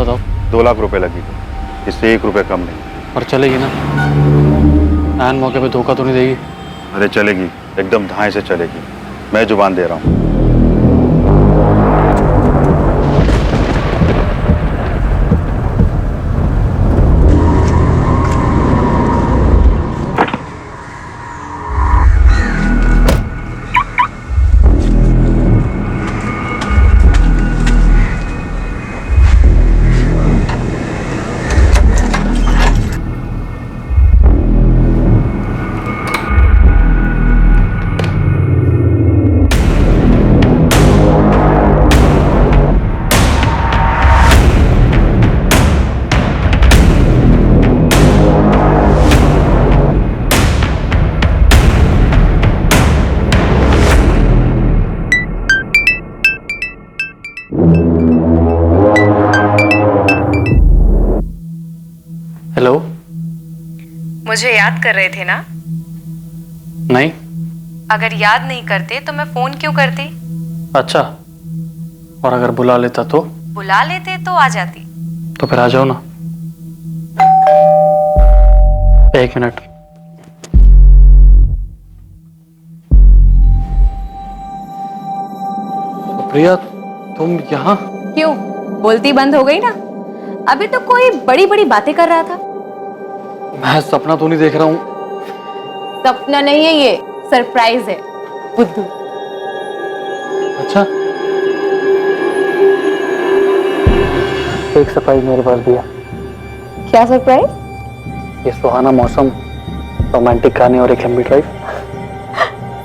बताओ। 2 लाख रुपए लगेगी, इससे 1 रुपए कम नहीं। पर चलेगी ना? ऐन मौके पे धोखा तो नहीं देगी? अरे चलेगी, एकदम धाए से चलेगी, मैं जुबान दे रहा हूँ। हेलो। मुझे याद कर रहे थे ना? नहीं। अगर याद नहीं करते तो मैं फोन क्यों करती? अच्छा, और अगर बुला लेता तो? बुला लेते तो आ जाती। तो फिर आ जाओ ना। 1 मिनट। प्रिया, तुम यहाँ? क्यों, बोलती बंद हो गई ना? अभी तो कोई बड़ी बड़ी बातें कर रहा था। मैं सपना तो नहीं देख रहा हूँ? सपना नहीं है, ये सरप्राइज है बुद्धू। अच्छा, एक सरप्राइज मेरे पास भी है। क्या सरप्राइज? ये सुहाना मौसम, रोमांटिक गाने और एक लंबी drive.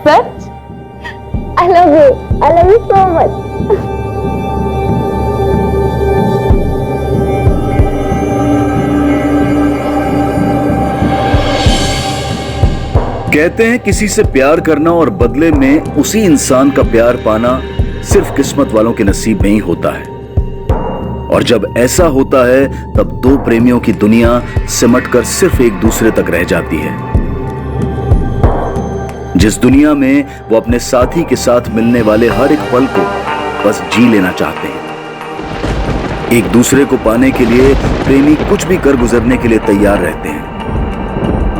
Such? I love you so much. कहते हैं किसी से प्यार करना और बदले में उसी इंसान का प्यार पाना सिर्फ किस्मत वालों के नसीब में ही होता है। और जब ऐसा होता है तब दो प्रेमियों की दुनिया सिमटकर सिर्फ एक दूसरे तक रह जाती है। जिस दुनिया में वो अपने साथी के साथ मिलने वाले हर एक पल को बस जी लेना चाहते हैं। एक दूसरे को पाने के लिए प्रेमी कुछ भी कर गुजरने के लिए तैयार रहते हैं,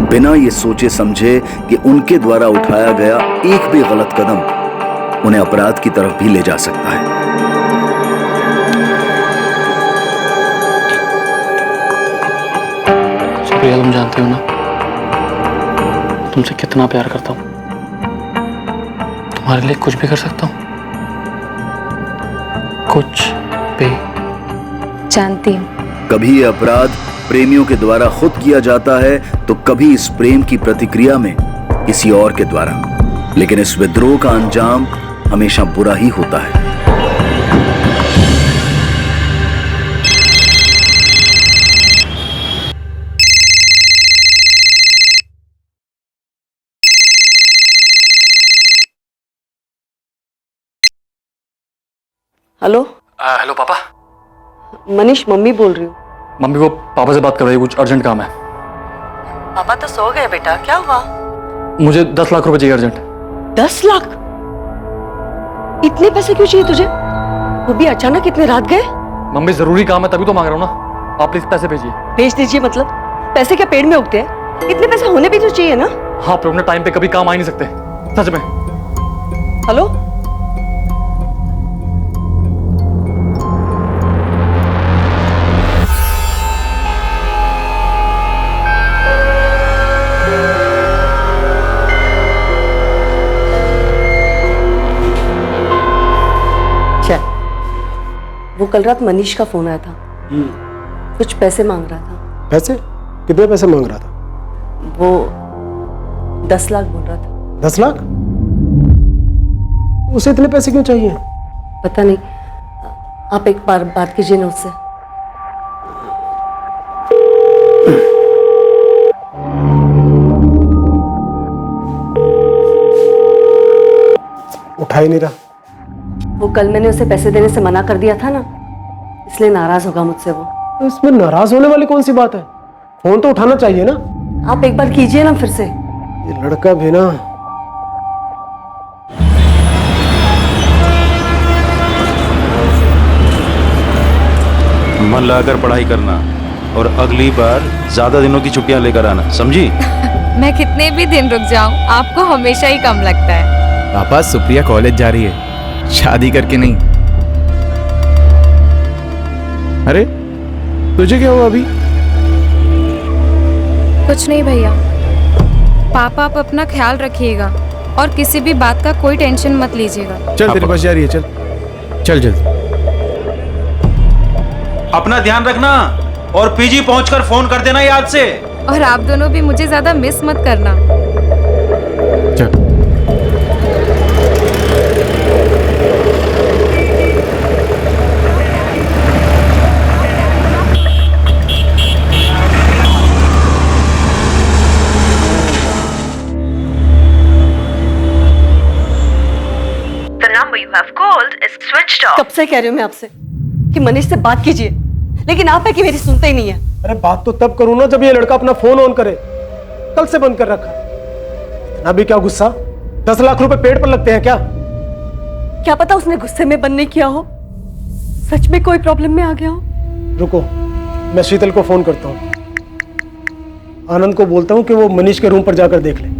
बिना ये सोचे समझे कि उनके द्वारा उठाया गया एक भी गलत कदम उन्हें अपराध की तरफ भी ले जा सकता है। प्रिया, तुम जानती हो ना, तुमसे कितना प्यार करता हूं। तुम्हारे लिए कुछ भी कर सकता हूं, कुछ भी। जानती हूं। कभी ये अपराध प्रेमियों के द्वारा खुद किया जाता है तो कभी इस प्रेम की प्रतिक्रिया में किसी और के द्वारा, लेकिन इस विद्रोह का अंजाम हमेशा बुरा ही होता है। हेलो। हेलो पापा। मनीष, मम्मी बोल रही हूँ। मम्मी को पापा से बात करवाइए, कुछ अर्जेंट काम है। पापा तो सो गए बेटा, क्या हुआ? मुझे 10 लाख रुपए चाहिए अर्जेंट। 10 लाख? इतने पैसे क्यों चाहिए तुझे? वो भी अचानक इतने रात गए? मम्मी, जरूरी काम है तभी तो मांग रहा हूँ ना। आप प्लीज पैसे भेजिए। भेज दीजिए मतलब? पैसे क्या पेड़ में उगते हैं? इतने पैसे होने भी तो चाहिए ना। हाँ, पर अपने टाइम पे कभी काम आ ही नहीं सकते, सच में। हेलो। क्या? वो कल रात मनीष का फोन आया था, कुछ पैसे मांग रहा था। पैसे? कितने पैसे मांग रहा था? वो 10 लाख बोल रहा था। 10 लाख? उसे इतने पैसे क्यों चाहिए? पता नहीं, आप एक बार बात कीजिए ना उससे। उठा ही नहीं रहा। वो कल मैंने उसे पैसे देने से मना कर दिया था ना, इसलिए नाराज होगा मुझसे वो। तो इसमें नाराज होने वाली कौन सी बात है? फोन तो उठाना चाहिए ना। आप एक बार कीजिए ना फिर से। ये लड़का भी ना। मन लगाकर पढ़ाई करना और अगली बार ज्यादा दिनों की छुट्टियां लेकर आना, समझी? मैं कितने भी दिन रुक जाऊं आपको हमेशा ही कम लगता है। पापा, सुप्रिया कॉलेज जा रही है, शादी करके नहीं। अरे तुझे क्या हुआ अभी? कुछ नहीं भैया। पापा आप अपना ख्याल रखिएगा और किसी भी बात का कोई टेंशन मत लीजिएगा। चल, तेरे पास जा रही है, चल चल जल्दी। अपना ध्यान रखना और पीजी पहुंचकर फोन कर देना याद से। और आप दोनों भी मुझे ज्यादा मिस मत करना। चल। कब से कह रही हूँ मैं आपसे कि मनीष से बात कीजिए, लेकिन आप है कि मेरी सुनते ही नहीं है। अरे बात तो तब करूँ ना जब ये लड़का अपना फोन ऑन करे। कल से बंद कर रखा है। इतना भी क्या गुस्सा? 10 लाख रुपए पेड़ पर लगते हैं क्या? क्या पता उसने गुस्से में बंद नहीं किया हो, सच में कोई प्रॉब्लम में आ गया हो। रुको, मैं शीतल को फोन करता हूँ। आनंद को बोलता हूँ कि वो मनीष के रूम पर जाकर देख ले।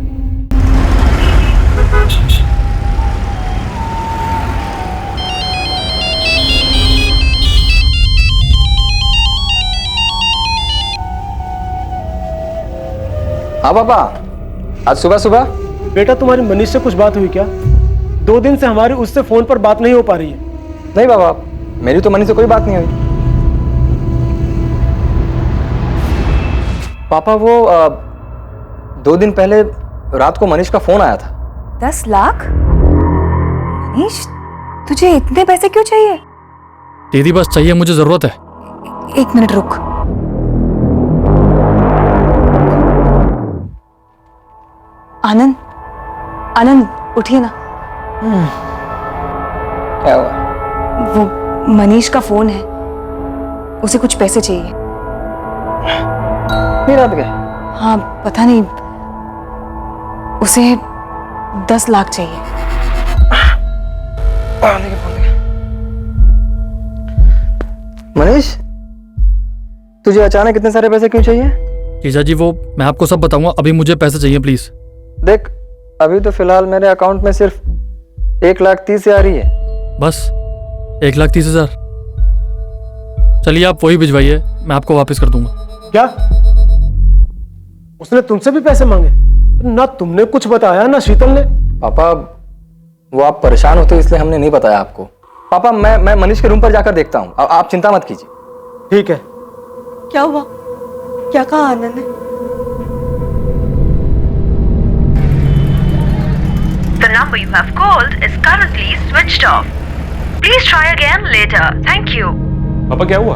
हाँ पापा, आज सुबह सुबह। बेटा, तुम्हारी मनीष से कुछ बात हुई क्या? 2 दिन से हमारी उससे फोन पर बात नहीं हो पा रही है। नहीं पापा, मेरी तो मनीष से कोई बात नहीं हुई। पापा वो 2 दिन पहले रात को मनीष का फोन आया था। 10 लाख? मनीष, तुझे इतने पैसे क्यों चाहिए? दीदी बस चाहिए, मुझे जरूरत है। 1 मिनट रुक। आनंद, आनंद उठिए ना। क्या हुआ? वो मनीष का फोन है, उसे कुछ पैसे चाहिए। नहीं रात गए? हाँ पता नहीं, उसे 10 लाख चाहिए। मनीष, तुझे अचानक इतने सारे पैसे क्यों चाहिए? जीजा जी, वो मैं आपको सब बताऊंगा, अभी मुझे पैसे चाहिए प्लीज। देख, अभी तो फिलहाल मेरे अकाउंट में सिर्फ 1,30,000 आ रही है। बस 1,30,000? चलिए आप वही भिजवाइए, मैं आपको वापस कर दूंगा। क्या उसने तुमसे भी पैसे मांगे? ना तुमने कुछ बताया ना शीतल ने। पापा वो आप परेशान होते इसलिए हमने नहीं बताया आपको। पापा मैं मनीष के रूम पर जाकर देखता हूँ, आप चिंता मत कीजिए। ठीक है। क्या हुआ? क्या कहा आनंद ने? The number you have called is currently switched off. Please try again later. Thank you. पापा क्या हुआ?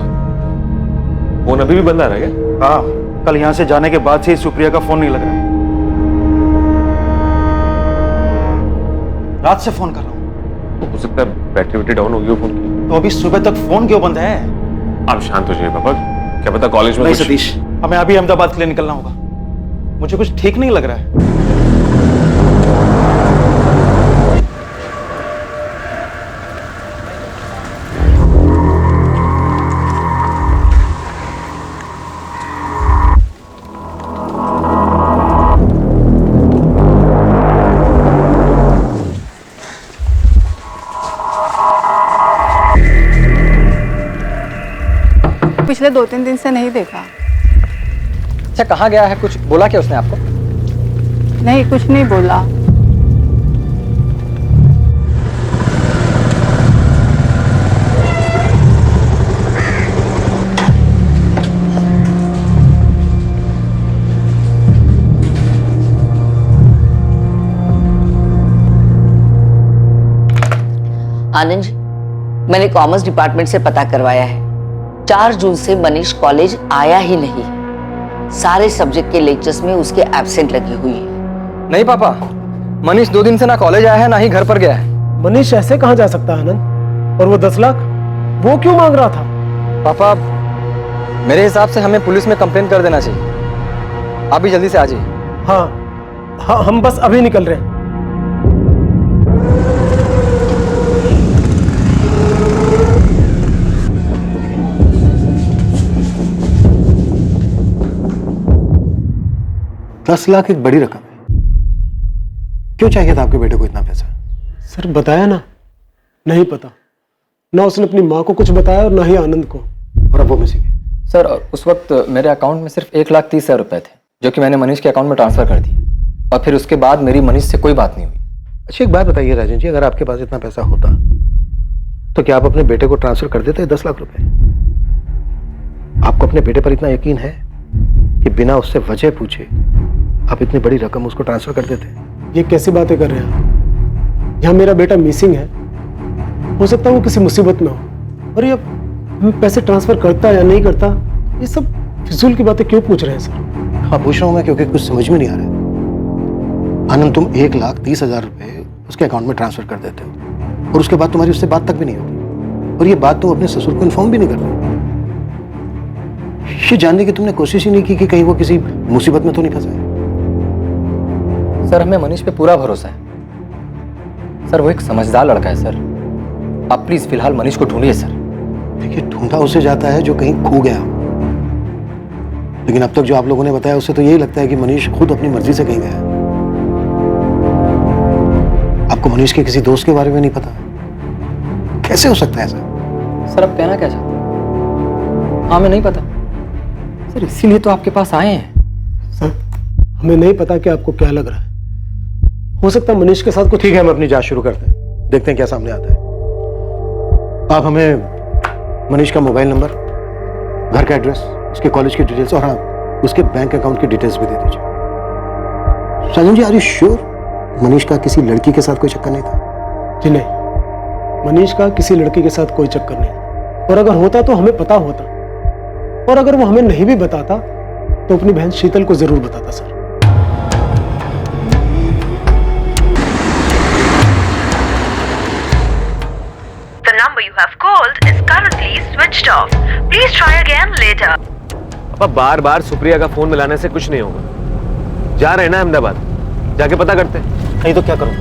फोन अभी भी बंद आ रहा है क्या? हाँ, कल यहाँ से जाने के बाद से सुप्रिया का फोन नहीं लग रहा। रात से फोन कर रहा हूँ। हो सकता है बैटरी डाउन हो गई हो फोन की। तो अभी सुबह तक फोन क्यों बंद है? आप शांत हो जाइए पापा, क्या पता कॉलेज में नहीं कुछ... सतीश, हमें अभी अहमदाबाद के लिए निकलना होगा। मुझे कुछ ठीक नहीं लग रहा है। पिछले 2-3 दिन से नहीं देखा। अच्छा, कहाँ गया है? कुछ बोला क्या उसने आपको? नहीं, कुछ नहीं बोला। आनंद जी, मैंने कॉमर्स डिपार्टमेंट से पता करवाया है, 4 जून से मनीष कॉलेज आया ही नहीं। सारे सब्जेक्ट के लेक्चर्स में उसके एब्सेंट लगी हुई है। नहीं पापा, मनीष 2 दिन से ना कॉलेज आया है ना ही घर पर गया है। मनीष ऐसे कहाँ जा सकता है आनंद? और वो 10 लाख वो क्यों मांग रहा था? पापा मेरे हिसाब से हमें पुलिस में कंप्लेन कर देना चाहिए। आप भी जल्दी से आ जाइए। हाँ, हम बस अभी निकल रहे हैं। 10 लाख एक बड़ी रकम है। क्यों चाहिए था आपके बेटे को इतना पैसा? सर बताया ना, नहीं पता। ना उसने अपनी माँ को कुछ बताया और ना ही आनंद को। और अब वो मिसिंग है। सर उस वक्त मेरे अकाउंट में सिर्फ 1,30,000 रुपए थे, जो कि मैंने मनीष के अकाउंट में ट्रांसफर कर दिए, और फिर उसके बाद मेरी मनीष से कोई बात नहीं हुई। अच्छा एक बात बताइए राजन जी, अगर आपके पास इतना पैसा होता तो क्या आप अपने बेटे को ट्रांसफर कर देते 10 लाख रुपए? आपको अपने बेटे पर इतना यकीन है कि बिना उससे वजह पूछे आप इतनी बड़ी रकम उसको ट्रांसफर कर देते? ये कैसी बातें कर रहे हैं आप? यहाँ मेरा बेटा मिसिंग है, हो सकता है वो किसी मुसीबत में हो, और ये पैसे ट्रांसफर करता या नहीं करता, ये सब फिजूल की बातें क्यों पूछ रहे हैं सर? हाँ पूछ रहा हूँ मैं, क्योंकि कुछ समझ में नहीं आ रहा है। आनंद, तुम 1,30,000 रुपए उसके अकाउंट में ट्रांसफर कर देते हो और उसके बाद तुम्हारी उससे बात तक भी नहीं होती, और ये बात तुम अपने ससुर को इन्फॉर्म भी नहीं करते। ये जानने की तुमने कोशिश ही नहीं की कि कहीं वो किसी मुसीबत में तो नहीं फंसा है? सर हमें मनीष पे पूरा भरोसा है सर, वो एक समझदार लड़का है सर। आप प्लीज फिलहाल मनीष को ढूंढिए सर। देखिए, ढूंढा उसे जाता है जो कहीं खो गया हो, लेकिन अब तक जो आप लोगों ने बताया उससे तो यही लगता है कि मनीष खुद अपनी मर्जी से कहीं गया है। आपको मनीष के किसी दोस्त के बारे में नहीं पता? कैसे हो सकता है ऐसा? सर आप कहना क्या चाहते हैं? हाँ हमें नहीं पता सर, इसीलिए तो आपके पास आए हैं। सर हमें नहीं पता कि आपको क्या लग रहा है, हो सकता है मनीष के साथ कुछ। ठीक है, हम अपनी जांच शुरू करते हैं, देखते हैं क्या सामने आता है। आप हमें मनीष का मोबाइल नंबर, घर का एड्रेस, उसके कॉलेज की डिटेल्स और हाँ उसके बैंक अकाउंट की डिटेल्स भी दे दीजिए। साजन जी, आर यू श्योर मनीष का किसी लड़की के साथ कोई चक्कर नहीं था? जी नहीं, मनीष का किसी लड़की के साथ कोई चक्कर नहीं, और अगर होता तो हमें पता होता, और अगर वो हमें नहीं भी बताता तो अपनी बहन शीतल को जरूर बताता sir. The number you have called is currently switched off. Please try again later. अब बार बार सुप्रिया का फोन मिलाने से कुछ नहीं होगा। जा रहे हैं ना अहमदाबाद, जाके पता करते हैं। नहीं तो क्या करूं?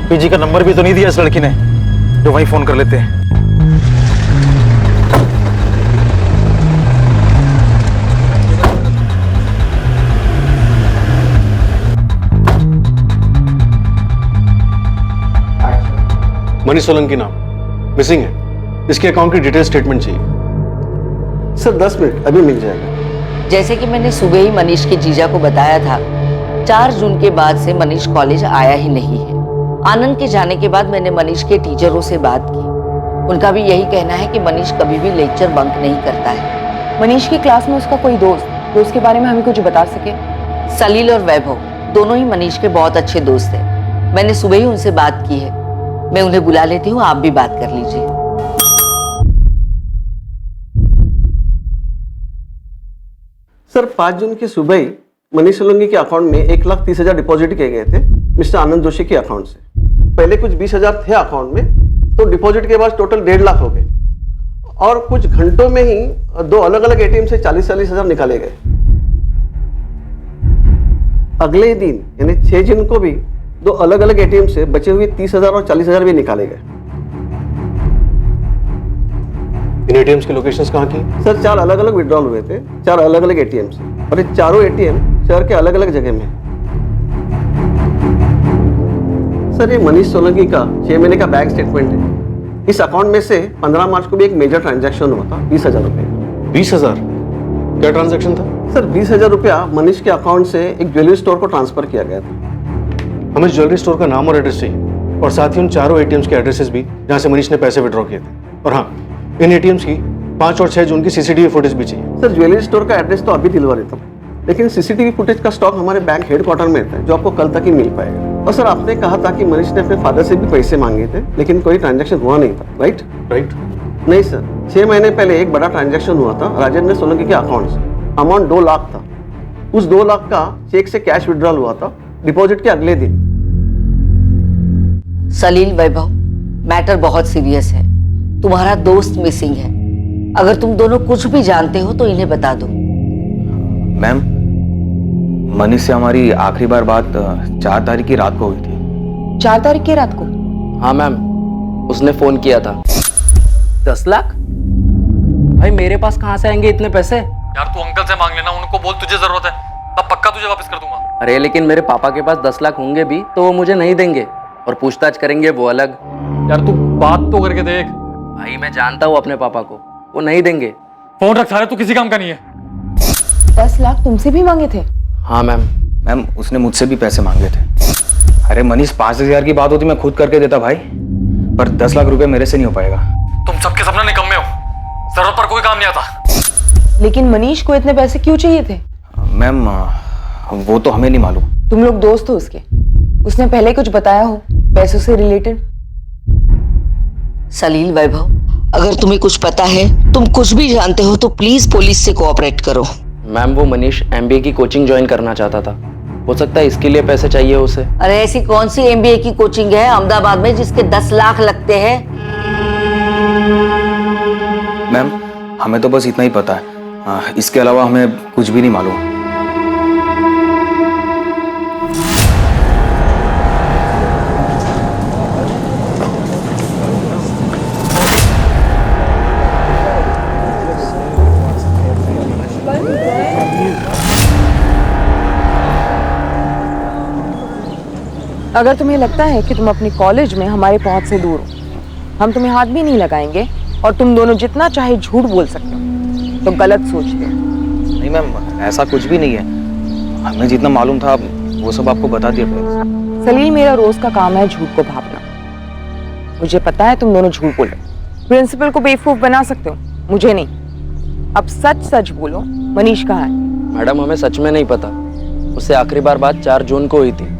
पीजी का नंबर भी तो नहीं दिया इस लड़की ने, जो वहीं फोन कर लेते हैं। मनीष सोलंकी नाम, मिसिंग है। इसके अकाउंट की डिटेल स्टेटमेंट चाहिए। सर 10 मिनट, अभी मिल जाएगा। जैसे कि मैंने सुबह ही मनीष के जीजा को बताया था, 4 जून के बाद से मनीष कॉलेज आया ही नहीं है। आनंद के जाने के बाद मैंने मनीष के टीचरों से बात की, उनका भी यही कहना है कि मनीष कभी भी लेक्चर बंक नहीं करता है। मनीष की क्लास में उसका कोई दोस्त जो उसके बारे में हमें कुछ बता सके? सलील और वैभव दोनों ही मनीष के बहुत अच्छे दोस्त हैं। मैंने सुबह ही उनसे बात की है, मैं उन्हें बुला लेती हूँ, आप भी बात कर लीजिए। सर 5 जून की सुबह ही मनीष सोलंकी के अकाउंट में 1,30,000 डिपॉजिट किए गए थे मिस्टर आनंद जोशी के अकाउंट से। पहले कुछ 20,000 थे अकाउंट में, तो डिपॉजिट के बाद टोटल 1.5 लाख हो गए, और कुछ घंटों में ही 2 अलग अलग एटीएम से 40,000 निकाले गए। अगले दिन यानी 6 जून को भी 2 अलग अलग एटीएम से बचे हुए 30,000 और 40,000 भी निकाले गए। इन एटीएम्स की लोकेशंस कहाँ की? सर 4 अलग अलग विड्रॉल हुए थे, 4 अलग अलग एटीएम से, और ये चारों एटीएम शहर के अलग अलग जगह में। सर ये मनीष सोलंकी का 6 महीने का बैंक स्टेटमेंट है। इस अकाउंट में से 15 मार्च को भी एक मेजर ट्रांजैक्शन हुआ था 20,000 रुपए। 20,000? क्या ट्रांजैक्शन था? सर 20,000 रुपया मनीष के अकाउंट से एक ज्वेलरी स्टोर को ट्रांसफर किया गया था। हमें ज्वेलरी स्टोर का नाम और एड्रेस चाहिए, और साथ ही उन चारों एटीएम्स के एड्रेसेस भी जहां से मनीष ने पैसे विड्रॉ किए थे। और हाँ, इन एटीएम्स की 5 और 6 जून की सीसीटीवी फुटेज भी चाहिए। सर ज्वेलरी स्टोर का एड्रेस तो अभी दिलवा देता हूँ, लेकिन सीसीटीवी फुटेज का स्टॉक हमारे बैंक हेडक्वार्टर में है, जो आपको कल तक ही मिल पाएगा। और सर आपने कहा था कि मनीष ने अपने फादर से भी पैसे मांगे थे, लेकिन कोई ट्रांजैक्शन हुआ नहीं था, राइट? नहीं सर, 6 महीने पहले एक बड़ा ट्रांजैक्शन हुआ था राजेंद्र सोलंकी के अकाउंट से। अमाउंट 2 लाख था। उस 2 लाख का चेक से कैश विड्रॉल हुआ था डिपॉजिट के अगले दिन। सलील, वैभव, मैटर बहुत सीरियस है। तुम्हारा दोस्त मिसिंग है। अगर तुम दोनों कुछ भी जानते हो तो इन्हें बता दो। मैम, मनीष से हमारी आखिरी बार बात 4 तारीख की रात को हुई थी। 4 तारीख की रात को? हाँ मैम, उसने फोन किया था। 10 लाख? भाई मेरे पास कहाँ से आएंगे इतने पैसे? यार तू अंकल से मांग लेना, उनको बोल तुझे जरूरत है। अब पक्का तुझे वापस कर दूंगा। अरे लेकिन मेरे पापा के पास 10 लाख होंगे भी तो वो मुझे नहीं देंगे, और पूछताछ करेंगे वो अलग। यार तू बात तो करके देख। भाई मैं जानता हूँ अपने पापा को, वो नहीं देंगे। फोन रख सारे, तू किसी काम का नहीं है। 10 लाख तुमसे भी मांगे थे? हाँ मैम। मैम उसने मुझसे भी पैसे मांगे थे। अरे मनीष 5,000 की बात होती मैं खुद करके देता भाई, पर 10 लाख रुपए मेरे से नहीं हो पाएगा। तुम सबके सपना निकम्मे हो, जरूरत पर कोई काम नहीं आता। लेकिन मनीष को इतने पैसे क्यों चाहिए थे? मैम वो तो हमें नहीं मालूम। तुम लोग दोस्त हो उसके? उसने पहले कुछ बताया हो पैसों से रिलेटेड? सलील वैभव, अगर तुम्हें कुछ पता है, तुम कुछ भी जानते हो तो प्लीज पुलिस से कोऑपरेट करो। मैम वो मनीष MBA की कोचिंग ज्वाइन करना चाहता था, हो सकता है इसके लिए पैसे चाहिए उसे। अरे ऐसी कौन सी MBA की कोचिंग है अहमदाबाद में जिसके 10 लाख लगते हैं? मैम हमें तो बस इतना ही पता है, इसके अलावा हमें कुछ भी नहीं मालूम। अगर तुम्हें लगता है कि तुम अपने कॉलेज में हमारे पहुंच से दूर हो, हम तुम्हें हाथ भी नहीं लगाएंगे और तुम दोनों जितना चाहे झूठ बोल सकते हो, तो गलत सोचते हो। नहीं मैम ऐसा कुछ भी नहीं है, हमें जितना मालूम था वो सब आपको बता दिया पहले। सलील मेरा रोज का काम है झूठ को भापना। मुझे पता है तुम दोनों झूठ बोलो, प्रिंसिपल को बेवकूफ बना सकते हो, मुझे नहीं। अब सच सच बोलो, मनीष कहाँ है? मैडम हमें सच में नहीं पता, उससे आखिरी बार बात 4 जून को हुई थी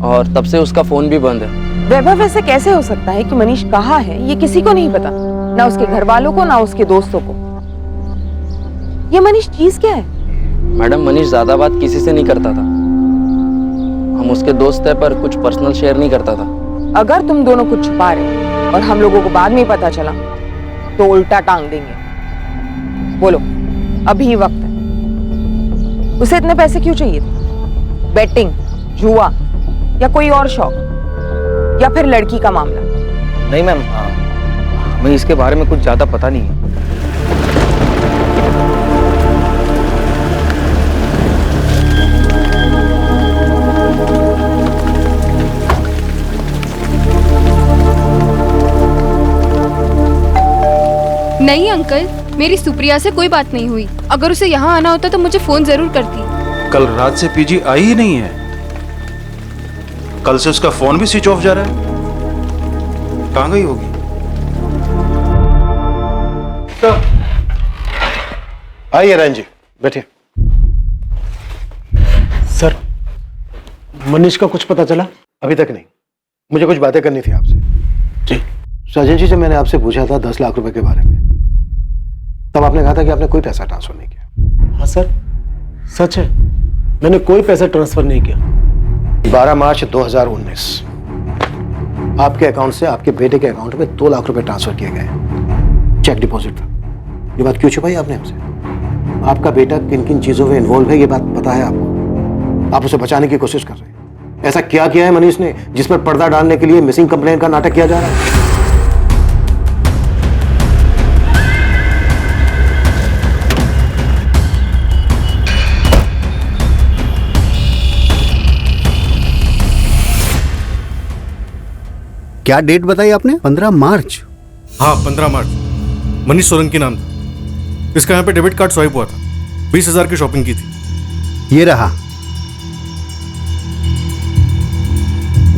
और तब से उसका फोन भी बंद है। वैभव ऐसे कैसे हो सकता है कि मनीष कहाँ है ये किसी को नहीं पता, ना उसके घर वालों को ना उसके दोस्तों को। ये मनीष चीज क्या है? मैडम मनीष ज्यादा बात किसी से नहीं करता था, हम उसके दोस्त है पर कुछ पर्सनल शेयर नहीं करता था। अगर तुम दोनों कुछ छुपा रहे और हम लोगों को बाद में पता चला तो उल्टा टांग देंगे। बोलो अभी वक्त है। उसे इतने पैसे क्यों चाहिए थे? बेटिंग, जुआ या कोई और शौक, या फिर लड़की का मामला? नहीं मैम हमें इसके बारे में कुछ ज्यादा पता नहीं है। नहीं अंकल, मेरी सुप्रिया से कोई बात नहीं हुई। अगर उसे यहाँ आना होता तो मुझे फोन जरूर करती। कल रात से पीजी आई ही नहीं है, कल से उसका फोन भी स्विच ऑफ जा रहा है। कहाँ गई होगी? आइए रैन जी, बैठिए। सर मनीष का कुछ पता चला? अभी तक नहीं, मुझे कुछ बातें करनी थी आपसे। जी। सजन जी से मैंने आपसे पूछा था 10 लाख रुपए के बारे में, तब आपने कहा था कि आपने कोई पैसा ट्रांसफर नहीं किया। हाँ सर सच है, मैंने कोई पैसा ट्रांसफर नहीं किया। 12 मार्च 2019 आपके अकाउंट से आपके बेटे के अकाउंट में 2 लाख रुपए ट्रांसफर किए गए, चेक डिपॉजिट था। ये बात क्यों छुपाई आपने हमसे? आपका बेटा किन किन चीजों में इन्वॉल्व है ये बात पता है आपको, आप उसे बचाने की कोशिश कर रहे हैं। ऐसा क्या किया है मनीष ने जिस पर पर्दा डालने के लिए मिसिंग कंप्लेन का नाटक किया जा रहा है? क्या डेट बताई आपने? 15 मार्च? हाँ 15 मार्च। मनीष सोलंकी नाम था इसका। यहाँ पे डेबिट कार्ड स्वाइप हुआ था, 20,000 की शॉपिंग की थी। ये रहा।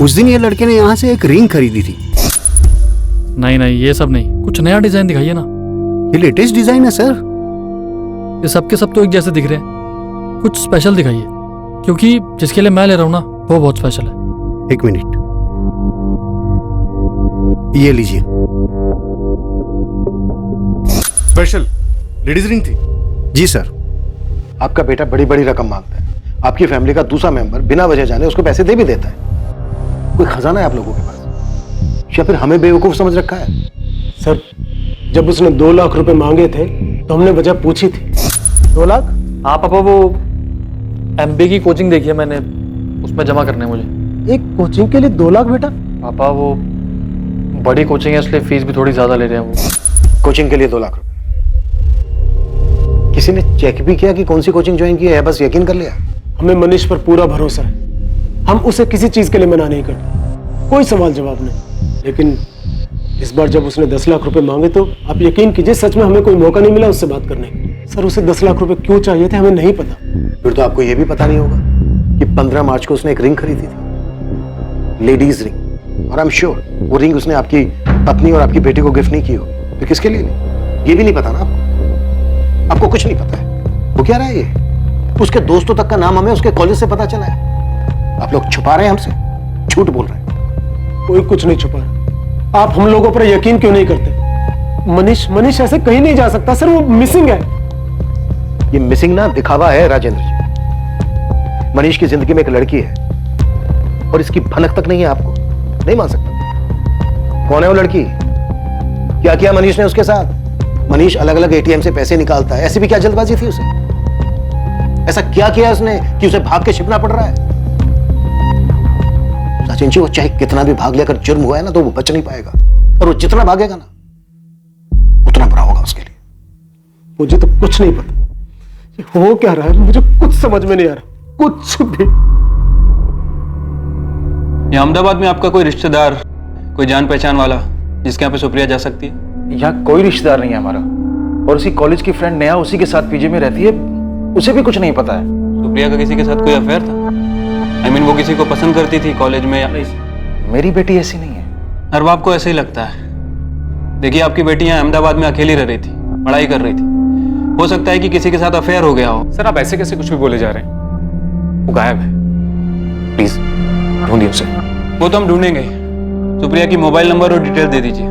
उस दिन ये लड़के ने यहाँ से एक रिंग खरीदी थी। नहीं नहीं ये सब नहीं, कुछ नया डिजाइन दिखाइए ना। ये लेटेस्ट डिजाइन है सर। ये सब के सब तो एक जैसे दिख रहे हैं, कुछ स्पेशल दिखाइए, क्योंकि जिसके लिए मैं ले रहा हूँ ना वो बहुत स्पेशल है। 1 मिनट, ये लीजिए। स्पेशल लेडीज रिंग थी? जी सर। आपका बेटा बड़ी बड़ी रकम मांगता है, आपकी फैमिली का दूसरा मेंबर बिना वजह जाने उसको पैसे दे भी देता है। कोई खजाना है आप लोगों के पास, या फिर हमें बेवकूफ समझ रखा है? सर जब उसने 2 लाख रुपए मांगे थे तो हमने वजह पूछी थी। 2 लाख? हाँ पापा, वो MBA की कोचिंग देखी है मैंने, उसमें जमा करने मुझे। एक कोचिंग के लिए 2 लाख बेटा? पापा वो बड़ी कोचिंग है इसलिए फीस भी थोड़ी ज्यादा ले रहे हैं वो। कोचिंग के लिए 2 लाख रुपए? किसी ने चेक भी किया कि कौन सी कोचिंग ज्वाइन की है, बस यकीन कर लिया? हमें मनीष पर पूरा भरोसा है। हम उसे किसी चीज के लिए मना नहीं करते, कोई सवाल जवाब नहीं। लेकिन इस बार जब उसने 10 लाख रुपए मांगे तो आप यकीन कीजिए सच में हमें कोई मौका नहीं मिला उससे बात करने का। सर उसे 10 लाख रुपए क्यों चाहिए थे हमें नहीं पता। फिर तो आपको यह भी पता नहीं होगा कि 15 मार्च को उसने एक रिंग खरीदी थी, लेडीज रिंग, और आई एम श्योर वो रिंग उसने आपकी पत्नी और आपकी बेटी को गिफ्ट नहीं की हो। तो किसके लिए ली? ये भी नहीं पता ना आपको कुछ नहीं पता है। वो क्या रहा है ये? उसके दोस्तों तक का नाम हमें उसके कॉलेज से पता चला है। आप लोग छुपा रहे हैं हमसे, झूठ बोल रहे हैं। कोई कुछ नहीं छुपा रहा। आप हम लोगों पर यकीन क्यों नहीं करते? मनीष ऐसे कहीं नहीं जा सकता सर, वो मिसिंग है। ये मिसिंग ना दिखावा है राजेंद्र जी। मनीष की जिंदगी में एक लड़की है और इसकी भनक तक नहीं है, आपको नहीं मान सकता। कौन है वो लड़की? क्या किया मनीष ने उसके साथ? मनीष अलग अलग एटीएम से पैसे निकालता है, ऐसी भी क्या जल्दबाजी थी उसे? ऐसा क्या किया उसने कि उसे भाग के छिपना पड़ रहा है? राजेंद्र जी वो चाहे कितना भी भाग ले, अगर जुर्म हुआ है ना तो वो बच नहीं पाएगा, और वो जितना भागेगा ना उतना बुरा होगा उसके लिए। मुझे तो कुछ नहीं पता ये हो क्या रहा है, मुझे कुछ समझ में नहीं आ रहा, कुछ भी। ये अहमदाबाद में आपका कोई रिश्तेदार, कोई जान पहचान वाला जिसके यहाँ पे सुप्रिया जा सकती है? यहाँ कोई रिश्तेदार नहीं है हमारा, और उसी कॉलेज की फ्रेंड नेहा उसी के साथ पीजी में रहती है, उसे भी कुछ नहीं पता है। सुप्रिया का किसी के साथ कोई अफेयर था? I mean, वो किसी को पसंद करती थी कॉलेज में या नहीं? मेरी बेटी ऐसी नहीं है। हर बाप को ऐसे ही लगता है। देखिए आपकी बेटी यहाँ अहमदाबाद में अकेली रह रही थी, पढ़ाई कर रही थी, हो सकता है कि किसी के साथ अफेयर हो गया हो। सर आप ऐसे कैसे कुछ भी बोले जा रहे हैं? वो गायब है, प्लीज ढूंढिए उसे। वो तो हम ढूंढेंगे। सुप्रिया की मोबाइल नंबर और डिटेल दे दीजिए,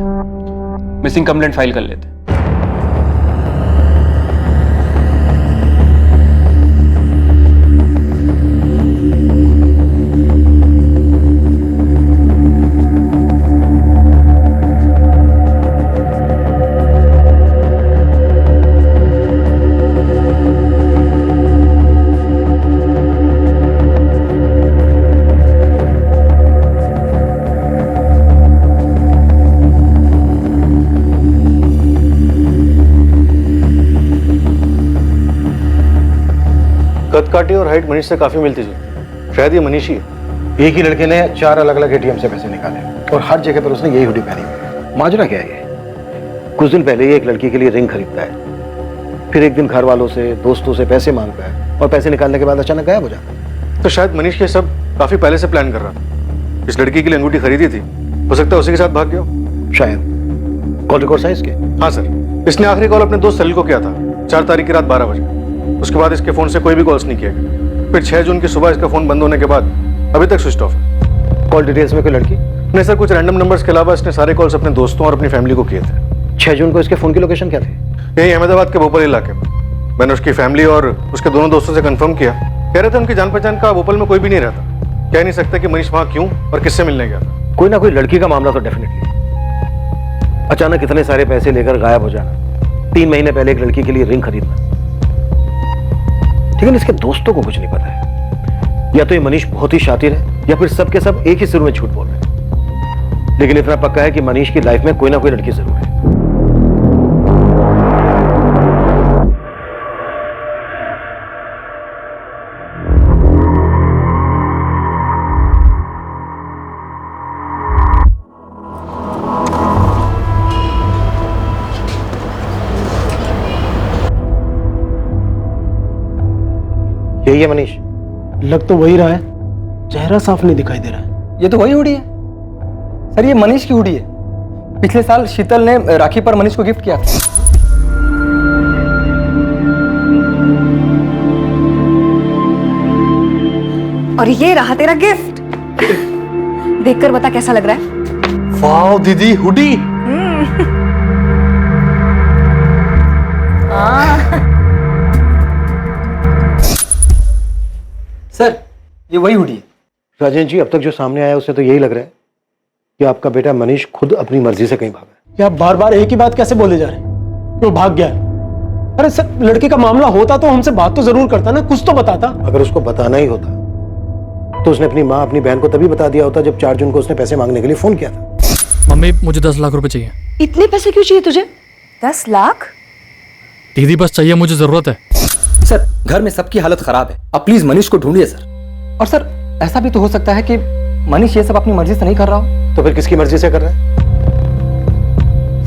मिसिंग कंप्लेंट फाइल कर लेते हैं। कदकाठी और हाइट मनीष से काफी मिलती जुलती, शायद ये मनीष ही है। एक ही लड़के ने 4 अलग अलग एटीएम से पैसे निकाले और हर जगह पर उसने यही हुडी पहनी हुई। माजरा क्या है ये? कुछ दिन पहले ये एक लड़की के लिए रिंग खरीदता है, फिर एक दिन घर वालों से दोस्तों से पैसे मांगता है और पैसे निकालने के बाद अचानक गायब हो जाता है। तो शायद मनीष ये सब काफी पहले से प्लान कर रहा था। इस लड़की के लिए अंगूठी खरीदी थी, हो सकता है उसी के साथ भाग गया हो। शायद कॉल रिकॉर्ड है इसके? हाँ सर, इसने आखिरी कॉल अपने दोस्त सलील को किया था 4 तारीख की रात 12 बजे। उसके बाद इसके फोन से कोई भी कॉल्स नहीं किया गया। फिर 6 जून की सुबह इसका फोन बंद होने के बाद अभी तक स्विच ऑफ है। कॉल डिटेल्स में कोई लड़की नहीं सर, कुछ रैंडम नंबर्स के अलावा इसने सारे कॉल्स अपने दोस्तों और अपनी फैमिली को किए थे। 6 जून को इसके फोन की लोकेशन क्या थी? यही अहमदाबाद के भोपाल इलाके में। मैंने उसकी फैमिली और उसके दोनों दोस्तों से कंफर्म किया, कह रहे थे उनकी जान पहचान का भोपाल में कोई भी नहीं रहता। कह नहीं सकते कि मनीष वहां क्यों और किससे मिलने गया था। कोई ना कोई लड़की का मामला तो डेफिनेटली। अचानक इतने सारे पैसे लेकर गायब हो जाना, 3 महीने पहले एक लड़की के लिए रिंग खरीदना, लेकिन इसके दोस्तों को कुछ नहीं पता है। या तो ये मनीष बहुत ही शातिर है या फिर सब के सब एक ही सुर में झूठ बोल रहे हैं। लेकिन इतना पक्का है कि मनीष की लाइफ में कोई ना कोई लड़की जरूर है। यही है मनीष? लग तो वही रहा है, चेहरा साफ नहीं दिखाई दे रहा है। ये तो वही हुडी है सर, ये मनीष की हुडी है। पिछले साल शीतल ने राखी पर मनीष को गिफ्ट किया था। और ये रहा तेरा गिफ्ट। देखकर बता कैसा लग रहा है? वाओ दीदी, हुडी। सर ये वही हुडी है। राजेंद्र जी अब तक जो सामने आया उससे तो यही लग रहा है कि आपका बेटा मनीष खुद अपनी मर्जी से कहीं भागा। क्या बार बार एक ही बात कैसे बोले जा रहे हैं? वो भाग गया है। अरे सर लड़के का मामला होता तो हमसे बात तो जरूर करता ना, कुछ तो बताता। अगर उसको बताना ही होता तो उसने अपनी माँ अपनी बहन को तभी बता दिया होता जब 4 जून को उसने पैसे मांगने के लिए फोन किया था। मम्मी मुझे 10 लाख रुपए चाहिए। इतने पैसे क्यों चाहिए तुझे? 10 लाख? दीदी बस चाहिए, मुझे जरूरत है। सर घर में सबकी हालत खराब है, आप प्लीज मनीष को ढूंढिए सर। और सर ऐसा भी तो हो सकता है कि मनीष ये सब अपनी मर्जी से नहीं कर रहा हो। तो फिर किसकी मर्जी से कर रहा है?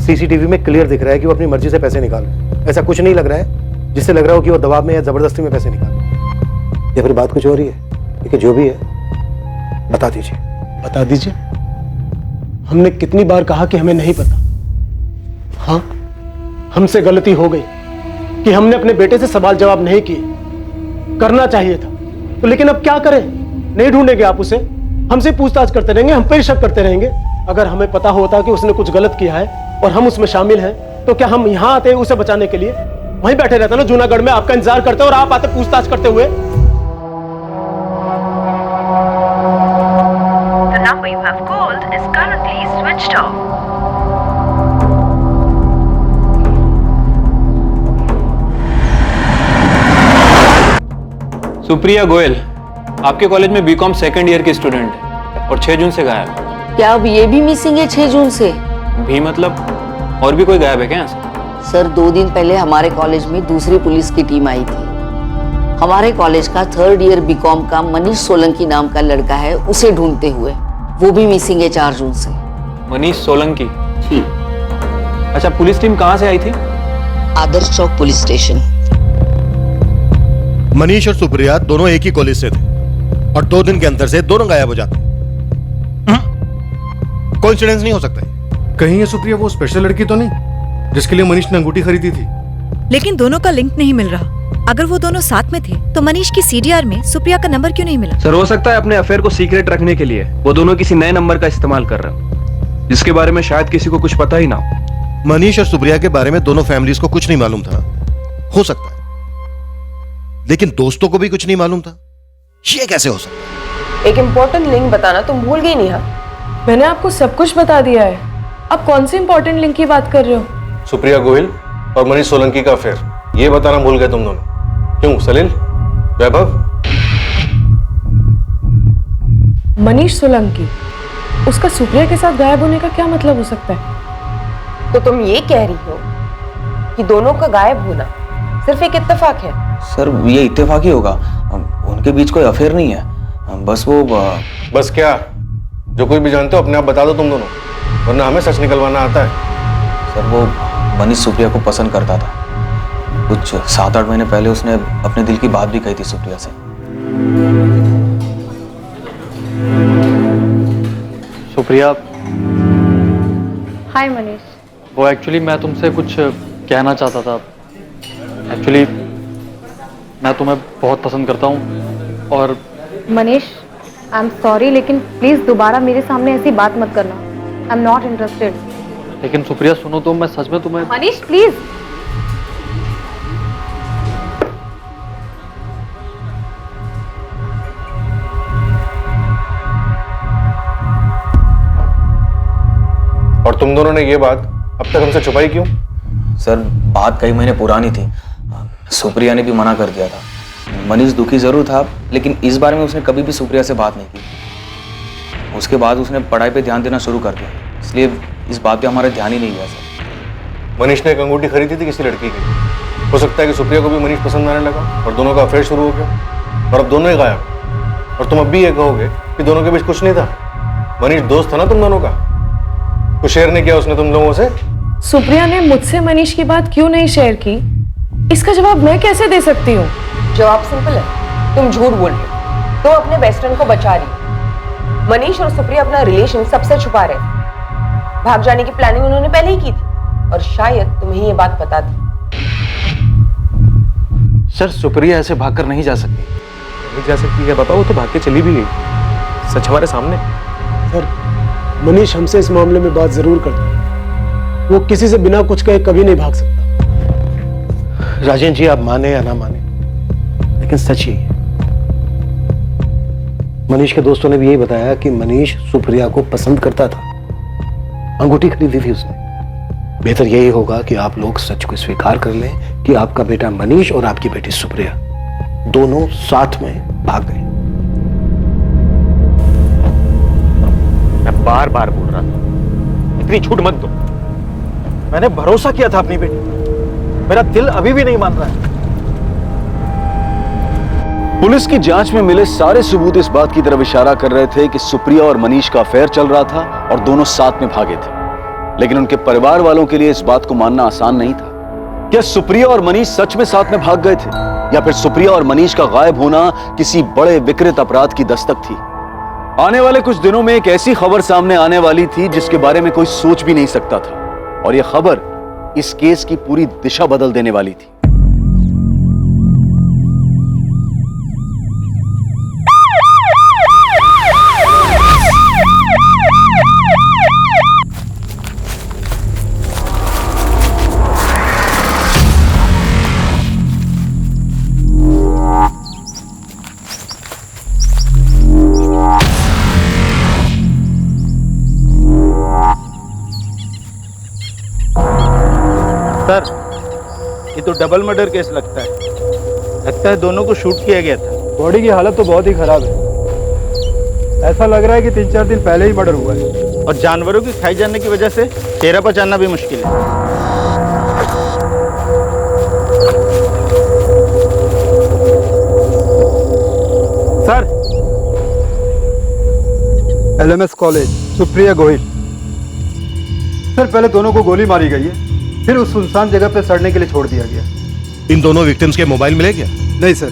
सीसीटीवी में क्लियर दिख रहा है कि वो अपनी मर्जी से पैसे निकाल रहे हैं। ऐसा कुछ नहीं लग रहा है जिससे लग रहा हो कि वो दबाव में या जबरदस्ती में पैसे निकाल रहे हैं। या फिर बात कुछ हो रही है। देखिए जो भी है बता दीजिए। बता दीजिए। हमने कितनी बार कहा कि हमें नहीं पता। हाँ, हमसे गलती हो गई कि हमने अपने बेटे से सवाल जवाब नहीं किए। करना चाहिए था तो, लेकिन अब क्या करें? नहीं ढूंढेंगे आप उसे, हमसे पूछताछ करते रहेंगे, हम पे शक करते रहेंगे। अगर हमें पता होता कि उसने कुछ गलत किया है और हम उसमें शामिल हैं, तो क्या हम यहाँ आते उसे बचाने के लिए? वहीं बैठे रहते ना जूनागढ़ में, आपका इंतजार करते और आप आते पूछताछ करते हुए। The number you have called is currently switched off. Supriya Goyal आपके कॉलेज में बीकॉम सेकंड ईयर की स्टूडेंट है और 6 जून से गायब है। क्या अब ये भी मिसिंग है 6 जून से? भी मतलब और भी कोई गायब है क्या यहाँ से? सर 2 दिन पहले हमारे कॉलेज में दूसरी पुलिस की टीम आई थी। हमारे कॉलेज का 3rd ईयर बीकॉम का मनीष सोलंकी नाम का लड़का है, उसे ढूंढते हुए। वो भी मिसिंग है 4 जून से। मनीष सोलंकी? जी। अच्छा, पुलिस टीम कहाँ से आई थी? आदर्श चौक पुलिस स्टेशन। मनीष और सुप्रिया दोनों एक ही कॉलेज से थे और 2 दिन के अंतर से दोनों गायब हो जाते। कोइंसिडेंस नहीं हो सकता है। कहीं ये सुप्रिया वो स्पेशल लड़की तो नहीं जिसके लिए मनीष ने अंगूठी खरीदी थी? लेकिन दोनों का लिंक नहीं मिल रहा। अगर वो दोनों साथ में थे तो मनीष की सीडीआर में सुप्रिया का नंबर क्यों नहीं मिला? सर हो सकता है अपने अफेयर को सीक्रेट रखने के लिए वो दोनों किसी नए नंबर का इस्तेमाल कर रहे हो, जिसके बारे में शायद किसी को कुछ पता ही ना हो। मनीष और सुप्रिया के बारे में दोनों फैमिलीज को कुछ नहीं मालूम था। हो सकता है, लेकिन दोस्तों को भी कुछ नहीं मालूम था। ये कैसे हो सकता है? एक इम्पोर्टेंट लिंक बताना तुम भूल गई नेहा। मैंने आपको सब कुछ बता दिया है। आप कौन सी इंपॉर्टेंट लिंक की बात कर रहे हो? सुप्रिया गोयल और मनीष सोलंकी का अफेयर, ये बताना भूल गए तुम दोनों। क्यों सलील, वैभव? मनीष सोलंकी, उसका सुप्रिया के साथ गायब होने का क्या मतलब हो सकता है? तो तुम ये कह रही हो कि दोनों का गायब होना सिर्फ एक इत्तेफाक है? सर ये इत्तेफाक ही होगा, उनके बीच कोई अफेयर नहीं है। बस वो बस क्या? जो कुछ भी जानते हो अपने आप बता दो तुम दोनों, वरना हमें सच निकलवाना आता है। सर वो मनीष सुप्रिया को पसंद करता था। कुछ 7-8 महीने पहले उसने अपने दिल की बात भी कही थी सुप्रिया से। सुप्रिया। हाय मनीष। वो एक्चुअली मैं तुमसे कुछ कहना चाहता था। एक्चुअली मैं तुम्हें बहुत पसंद करता हूँ और मनीष, आई एम सॉरी, लेकिन प्लीज दोबारा मेरे सामने ऐसी बात मत करना। I am not interested. लेकिन सुप्रिया सुनो तो, मैं सच में तुम्हें। मनीष प्लीज। और तुम दोनों ने ये बात अब तक हमसे छुपाई क्यों? सर बात कई महीने पुरानी थी, सुप्रिया ने भी मना कर दिया था। मनीष दुखी जरूर था, लेकिन इस बारे में उसने कभी भी सुप्रिया से बात नहीं की। उसके बाद उसने पढ़ाई पे ध्यान देना शुरू कर दिया, इसलिए इस बात पे हमारा ध्यान ही नहीं गया सर। मनीष ने एक अंगूठी खरीदी थी किसी लड़की की। हो सकता है कि सुप्रिया को भी मनीष पसंद आने लगा और दोनों का अफेयर शुरू हो गया और अब दोनों ही गायब। और तुम अब भी ये कहोगे कि दोनों के बीच कुछ नहीं था? मनीष दोस्त था ना तुम दोनों का, कुछ शेयर नहीं किया उसने तुम लोगों से? सुप्रिया ने मुझसे मनीष की बात क्यों नहीं शेयर की, इसका जवाब मैं कैसे दे सकती हूँ? जवाब सिंपल है, तुम झूठ बोल रही हो। तुम अपने बेस्ट फ्रेंड को बचा रही हो। मनीष और सुप्रिया अपना रिलेशन सबसे छुपा रहे। भाग जाने की प्लानिंग उन्होंने पहले ही की थी और शायद तुम्हें ये बात पता थी। सर सुप्रिया ऐसे भागकर नहीं जा सकती। नहीं जा सकती है बाबा, वो तो भाग के चली भी गई, सच हमारे सामने। सर मनीष हमसे इस मामले में बात जरूर करता है। वो किसी से बिना कुछ कहे कभी नहीं भाग सकता। राजेंद्र जी आप माने या ना माने, लेकिन सच यही है। मनीष के दोस्तों ने भी यही बताया कि मनीष सुप्रिया को पसंद करता था, अंगूठी खरीदी थी उसने। बेहतर यही होगा कि आप लोग सच को स्वीकार कर लें कि आपका बेटा मनीष और आपकी बेटी सुप्रिया दोनों साथ में भाग गए। मैं बार बार बोल रहा था इतनी छूट मत दो। मैंने भरोसा किया था अपनी बेटी, मेरा दिल अभी भी नहीं मान रहा है। पुलिस की जांच में मिले सारे सबूत इस बात की तरफ इशारा कर रहे थे कि सुप्रिया और मनीष का अफेयर चल रहा था और दोनों साथ में भागे थे। लेकिन उनके परिवार वालों के लिए इस बात को मानना आसान नहीं था। क्या सुप्रिया और मनीष सच में साथ में भाग गए थे, या फिर सुप्रिया और मनीष का गायब होना किसी बड़े विकृत अपराध की दस्तक थी? आने वाले कुछ दिनों में एक ऐसी खबर सामने आने वाली थी जिसके बारे में कोई सोच भी नहीं सकता था, और यह खबर इस केस की पूरी दिशा बदल देने वाली थी। सर, ये तो डबल मर्डर केस लगता है दोनों को शूट किया गया था। बॉडी की हालत तो बहुत ही खराब है। ऐसा लग रहा है कि 3-4 दिन पहले ही मर्डर हुआ है। और जानवरों की खाई जाने की वजह से चेहरा पहचानना भी मुश्किल है। Sir, LMS college, Supriya Gohil. Sir, पहले दोनों को गोली मारी गई है, फिर उस सुनसान जगह पे सड़ने के लिए छोड़ दिया गया। इन दोनों विक्टिम्स के मोबाइल मिले क्या? नहीं सर,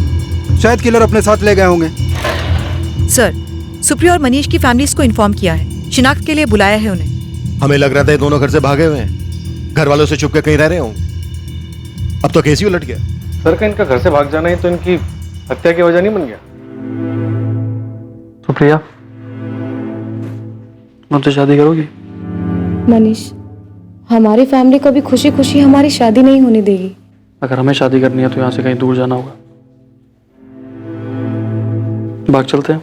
शायद किलर अपने साथ ले गए होंगे। सर, सुप्रिया और मनीष की फैमिलीज को इन्फॉर्म किया है, शिनाख्त के लिए बुलाया है उन्हें। हमें लग रहा था ये दोनों घर से भागे हुए हैं, घर वालों से छुप के कहीं रह रहे होंगे। अब तो केस ही उलट गया। सर, का इनका घर से भाग जाना ही तो इनकी हत्या की वजह नहीं बन गया? सुप्रिया, मुझसे शादी करोगी? मनीष, हमारी फैमिली कभी खुशी खुशी हमारी शादी नहीं होने देगी। अगर हमें शादी करनी है तो यहाँ से कहीं दूर जाना होगा। भाग चलते हैं।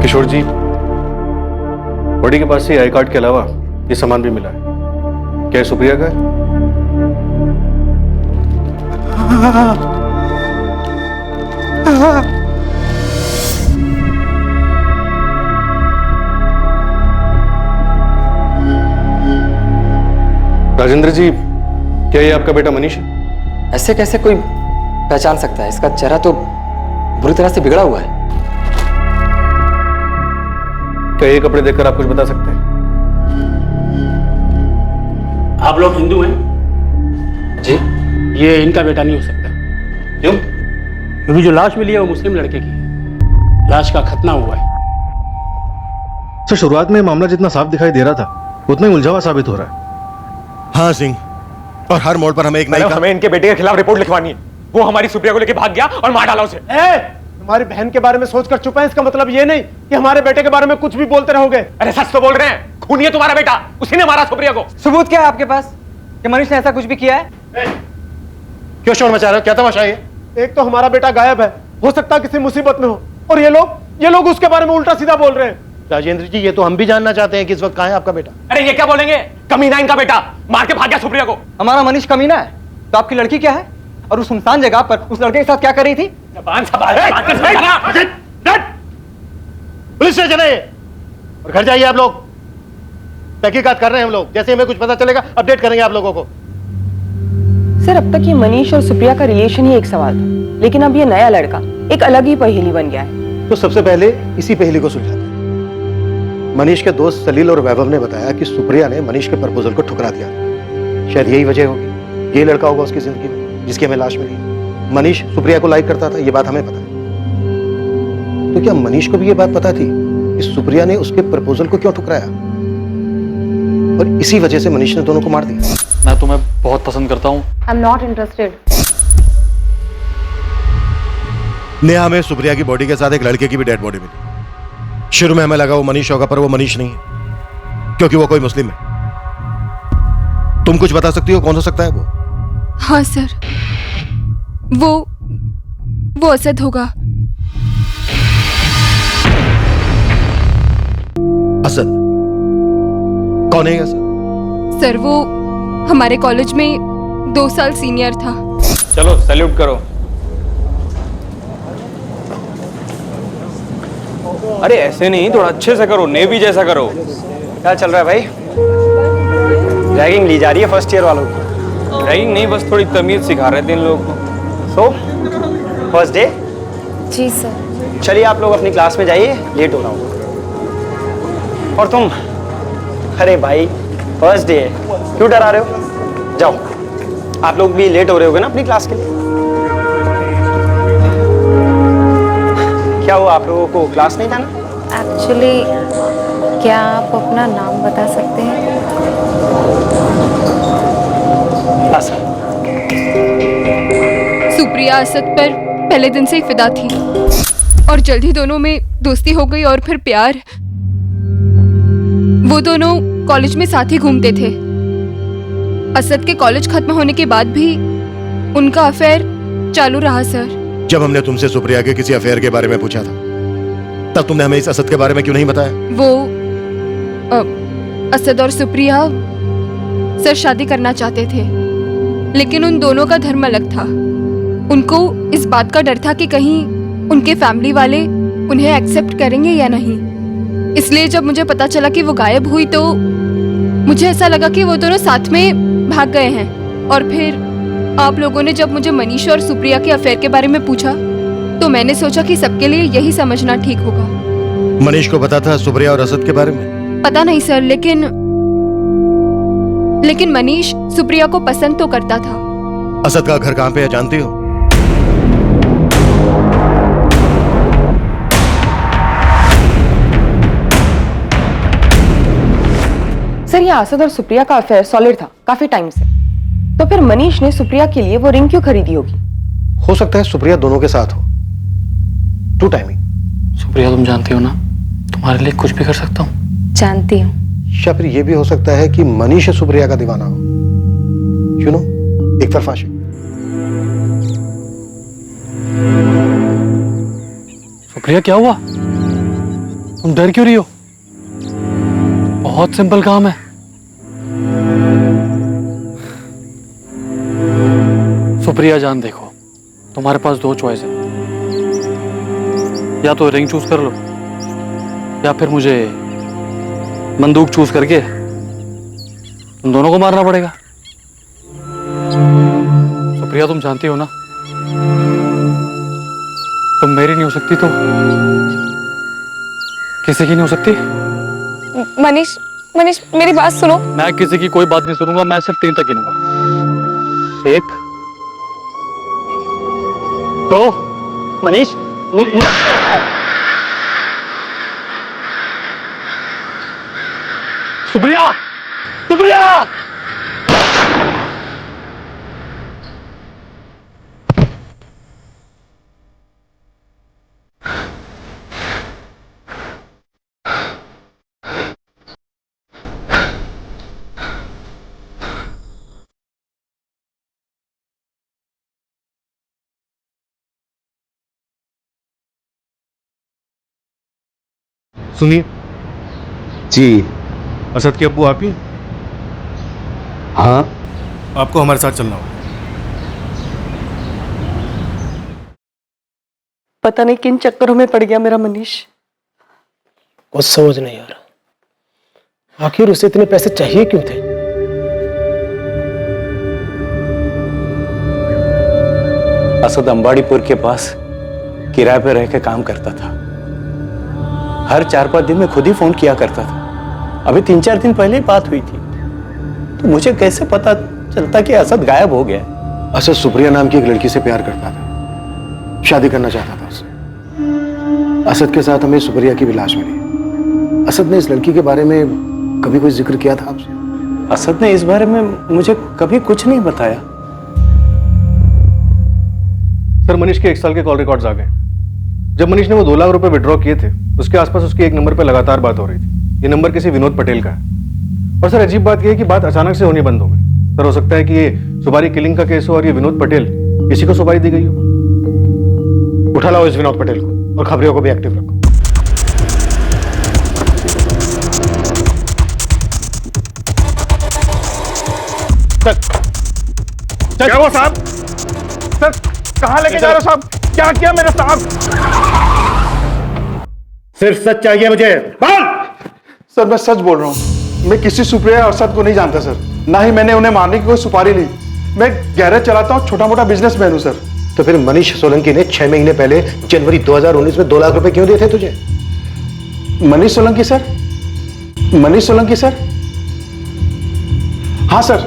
किशोर जी, बॉडी के पास से आई कार्ड के अलावा ये सामान भी मिला है। क्या ये सुप्रिया का है? राजेंद्र जी, क्या ये आपका बेटा मनीष है? ऐसे कैसे कोई पहचान सकता है? इसका चेहरा तो बुरी तरह से बिगड़ा हुआ है। क्या ये कपड़े देखकर आप कुछ बता सकते हैं? आप लोग हिंदू हैं? जी। ये इनका बेटा नहीं हो सकता। क्यों? क्योंकि जो लाश मिली है वो मुस्लिम लड़के की है। लाश का खतना हुआ है। सर, शुरुआत में मामला जितना साफ दिखाई दे रहा था उतना ही उलझा साबित हो रहा है। हाँ सिंह, और हर मोड़ पर हमें एक नई हमें इनके बेटे के खिलाफ रिपोर्ट लिखवानी है। वो हमारी सुप्रिया को लेके भाग गया और मार डाला उसे। हमारी बहन के बारे में सोचकर चुप है, इसका मतलब ये नहीं कि हमारे बेटे के बारे में कुछ भी बोलते रहोगे। अरे सच तो बोल रहे हैं, खूनी है तुम्हारा बेटा, उसी ने मारा सुप्रिया को। सबूत क्या है आपके पास कि मनीष ने ऐसा कुछ भी किया है? क्यों शोर मचा रहे हो? क्या तमाशा है? एक तो हमारा बेटा गायब है, हो सकता है किसी मुसीबत में हो, और ये लोग उसके बारे में उल्टा सीधा बोल रहे हैं। राजेंद्र जी, ये तो हम भी जानना चाहते हैं कि इस वक्त कहाँ है आपका बेटा। अरे ये क्या बोलेंगे, कमीना इनका बेटा, मार के भाग गया सुप्रिया को। हमारा मनीष कमीना है तो आपकी लड़की क्या है? और उस सुनसान जगह पर उस लड़के के साथ क्या कर रही थी? पुलिस स्टेशन है ये, और घर जाइए आप लोग। तहकीकात कर रहे हैं हम लोग, जैसे हमें कुछ पता चलेगा अपडेट करेंगे आप लोगों को। सर, अब तक ये मनीष और सुप्रिया का रिलेशन ही एक सवाल था, लेकिन अब ये नया लड़का एक अलग ही पहेली बन गया है। तो सबसे पहले इसी पहेली को सुलझाते हैं। मनीष के दोस्त सलील और वैभव ने बताया कि सुप्रिया ने मनीष के प्रपोजल को ठुकरा दिया। शायद यही वजह होगी, ये लड़का होगा उसकी जिंदगी में जिसकी हमें लाश मिली। मनीष सुप्रिया को लाइक करता था, ये बात हमें पता है। तो क्या मनीष को भी ये बात पता थी कि सुप्रिया ने उसके प्रपोजल को क्यों ठुकराया, और इसी वजह से मनीष ने दोनों को मार दिया? मैं तुम्हें बहुत पसंद करता हूँ। I am not interested. Neha में सुप्रिया की बॉडी के साथ एक लड़के की भी डेड बॉडी मिली। शुरू में हमें लगा वो मनीष होगा, पर वो मनीष नहीं है, क्योंकि वो कोई मुस्लिम है। तुम कुछ बता सकती हो कौन हो सकता है वो? हाँ सर, वो असद होगा। असद? कौन है असद? सर, वो हमारे कॉलेज में 2 साल सीनियर था। चलो सैल्यूट करो। अरे ऐसे नहीं, थोड़ा अच्छे से करो, नेवी जैसा करो। क्या चल रहा है भाई? रैगिंग ली जा रही है फर्स्ट ईयर वालों की? रैगिंग नहीं, बस थोड़ी तमीज सिखा रहे थे इन लोग को। So first day? जी सर। चलिए आप लोग अपनी क्लास में जाइए, लेट हो रहा हूँ। और तुम, अरे भाई फर्स्ट डे है, क्यों डरा रहे हो? जाओ, आप लोग भी लेट हो रहे होगे ना अपनी क्लास के लिए। क्या हुआ, आप लोगों को क्लास नहीं जाना? एक्चुअली क्या आप अपना नाम बता सकते हैं? सुप्रिया असद पर पहले दिन से ही फिदा थी और जल्द ही दोनों में दोस्ती हो गई और फिर प्यार। वो दोनों कॉलेज में साथ ही घूमते थे। असद के कॉलेज खत्म होने के बाद भी उनका अफेयर चालू रहा सर। जब हमने तुमसे सुप्रिया के किसी अफेयर के बारे में पूछा था, तब तुमने हमें इस असद के बारे में क्यों नहीं बताया? वो असद और सुप्रिया सर शादी करना चाहते थे, लेकिन उन दोनों का धर्म अलग था। उनको इस बात का डर था कि कहीं उनके फैमिली वाले उन्हें एक्सेप्ट करेंगे या नहीं। इसलिए जब मुझे पता चला कि वो गायब हुई तो मुझे ऐसा लगा कि वो दोनों साथ में भाग गए हैं। और फिर आप लोगों ने जब मुझे मनीष और सुप्रिया के अफेयर के बारे में पूछा तो मैंने सोचा कि सबके लिए यही समझना ठीक होगा। मनीष को पता था सुप्रिया और असद के बारे में? पता नहीं सर, लेकिन मनीष सुप्रिया को पसंद तो करता था। असद का घर कहाँ पे है जानती हो? सर ये असद और सुप्रिया का अफेयर सॉलिड था काफी टाइम से, तो फिर मनीष ने सुप्रिया के लिए वो रिंग क्यों खरीदी होगी? हो सकता है सुप्रिया दोनों के साथ हो। To timing. सुप्रिया तुम जानती हो ना, तुम्हारे लिए कुछ भी कर सकता हूँ। जानती हूँ। या फिर ये भी हो सकता है कि मनीष सुप्रिया का दीवाना हो। यू नो, एक तरफा आशिक। सुप्रिया क्या हुआ? तुम डर क्यों रही हो? बहुत सिंपल काम है। सुप्रिया जान, देखो तुम्हारे पास दो चॉइस है, या तो रिंग चूज कर लो या फिर मुझे बंदूक चूज करके तुम दोनों को मारना पड़ेगा। सुप्रिया तुम जानती हो ना, तुम मेरी नहीं हो सकती तो किसी की नहीं हो सकती। मनीष मनीष मेरी बात सुनो। मैं किसी की कोई बात नहीं सुनूंगा, मैं सिर्फ 3 तक गिनूंगा। 1 2 मनीष सुप्रिया सुप्रिया सुनिए जी। असद के अब्बू आप ही? हाँ। आपको हमारे साथ चलना होगा। पता नहीं किन चक्करों में पड़ गया मेरा मनीष। कुछ समझ नहीं आ रहा, आखिर उसे इतने पैसे चाहिए क्यों थे? असद अंबाड़ीपुर के पास किराए पे रह के काम करता था। हर 4-5 दिन में खुद ही फोन किया करता था। अभी 3-4 दिन पहले ही बात हुई थी, तो मुझे कैसे पता चलता कि असद गायब हो गया? असद सुप्रिया नाम की एक लड़की से प्यार करता था, शादी करना चाहता था उससे। असद के साथ हमें सुप्रिया की भी लाश मिली। असद ने इस लड़की के बारे में कभी कोई जिक्र किया था आपसे? असद ने इस बारे में मुझे कभी कुछ नहीं बताया। सर, मनीष के 1 साल के कॉल रिकॉर्ड्स आ गए। जब मनीष ने वो 2 लाख रुपए विड्रॉ किए थे, उसके आसपास उसके एक नंबर पे लगातार बात हो रही थी। ये नंबर किसी विनोद पटेल का है। और सर अजीब बात यह है कि बात अचानक से होनी बंद हो गई। सर हो सकता है कि ये सुपारी किलिंग का केस हो और ये विनोद पटेल, किसी को सुपारी दी गई हो। उठा लाओ इस विनोद पटेल को और खबरियों को भी एक्टिव रखो। क्या हुआ साहब? सर कहाँ लेके जा रहे हो साहब? क्या किया मेरे साहब? सिर्फ सच चाहिए मुझे। बोल। सर मैं सच बोल रहा हूँ, मैं किसी सुप्रिया और अरशद को नहीं जानता सर, ना ही मैंने उन्हें मारने की कोई सुपारी ली। मैं गैरेज चलाता हूँ, छोटा मोटा बिजनेसमैन हूँ सर। तो फिर मनीष सोलंकी ने 6 महीने पहले जनवरी 2019 में 2 लाख रुपए क्यों दिए थे तुझे? मनीष सोलंकी सर? मनीष सोलंकी सर? हाँ सर,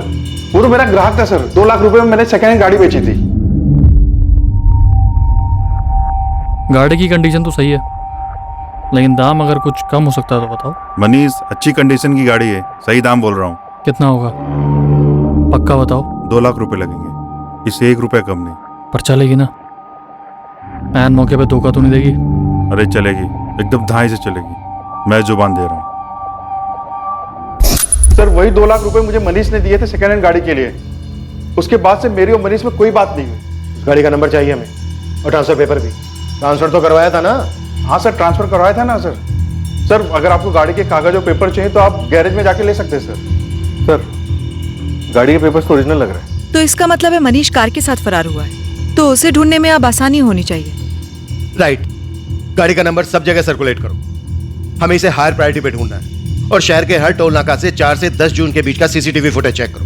वो तो मेरा ग्राहक था सर। 2 लाख रुपए में मैंने सेकेंड हैंड गाड़ी बेची थी। गाड़ी की कंडीशन तो सही है, लेकिन दाम अगर कुछ कम हो सकता है तो बताओ। मनीष, अच्छी कंडीशन की गाड़ी है, सही दाम बोल रहा हूँ। कितना होगा पक्का बताओ। 2 लाख रुपए लगेंगे, इससे 1 रुपया कम नहीं। पर चलेगी ना? ऐन मौके पे धोखा तो नहीं देगी? अरे चलेगी, एकदम धाई से चलेगी, मैं जुबान दे रहा हूँ। सर वही 2 लाख रुपए मुझे मनीष ने दिए थे सेकेंड हैंड गाड़ी के लिए। उसके बाद से मेरी और मनीष में कोई बात नहीं हुई। उस गाड़ी का नंबर चाहिए हमें, और ट्रांसफर पेपर भी। ट्रांसफर तो करवाया था ना? हाँ सर, ट्रांसफर करवाया था ना सर। सर अगर आपको गाड़ी के कागज और पेपर चाहिए तो आप गैरेज में जाके ले सकते हैं सर। सर गाड़ी के पेपर्स तो ओरिजिनल लग रहे हैं। तो इसका मतलब है मनीष कार के साथ फरार हुआ है, तो उसे ढूंढने में अब आसानी होनी चाहिए। राइट। गाड़ी का नंबर सब जगह सर्कुलेट करो, हमें इसे हायर प्रायोरिटी पे ढूंढना है। और शहर के हर टोल नाका से 4 से 10 जून के बीच का सीसीटीवी फुटेज चेक करो।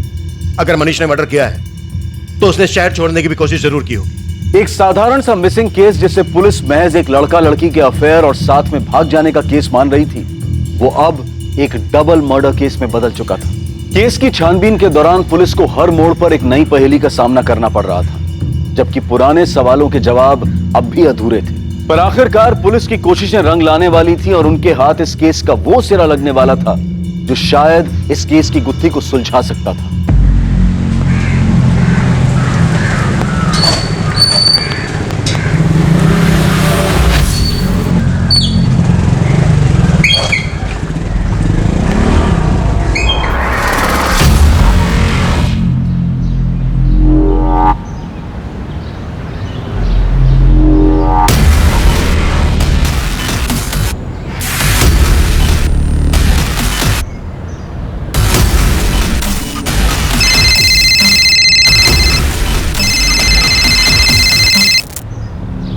अगर मनीष ने मर्डर किया है तो उसने शहर छोड़ने की भी कोशिश जरूर की होगी। एक साधारण सा मिसिंग केस जिसे पुलिस महज एक लड़का लड़की के अफेयर और साथ में भाग जाने का केस मान रही थी, वो अब एक डबल मर्डर केस में बदल चुका था। केस की छानबीन के दौरान पुलिस को हर मोड़ पर एक नई पहेली का सामना करना पड़ रहा था, जबकि पुराने सवालों के जवाब अब भी अधूरे थे। पर आखिरकार पुलिस की कोशिशें रंग लाने वाली थी और उनके हाथ इस केस का वो सिरा लगने वाला था जो शायद इस केस की गुत्थी को सुलझा सकता था।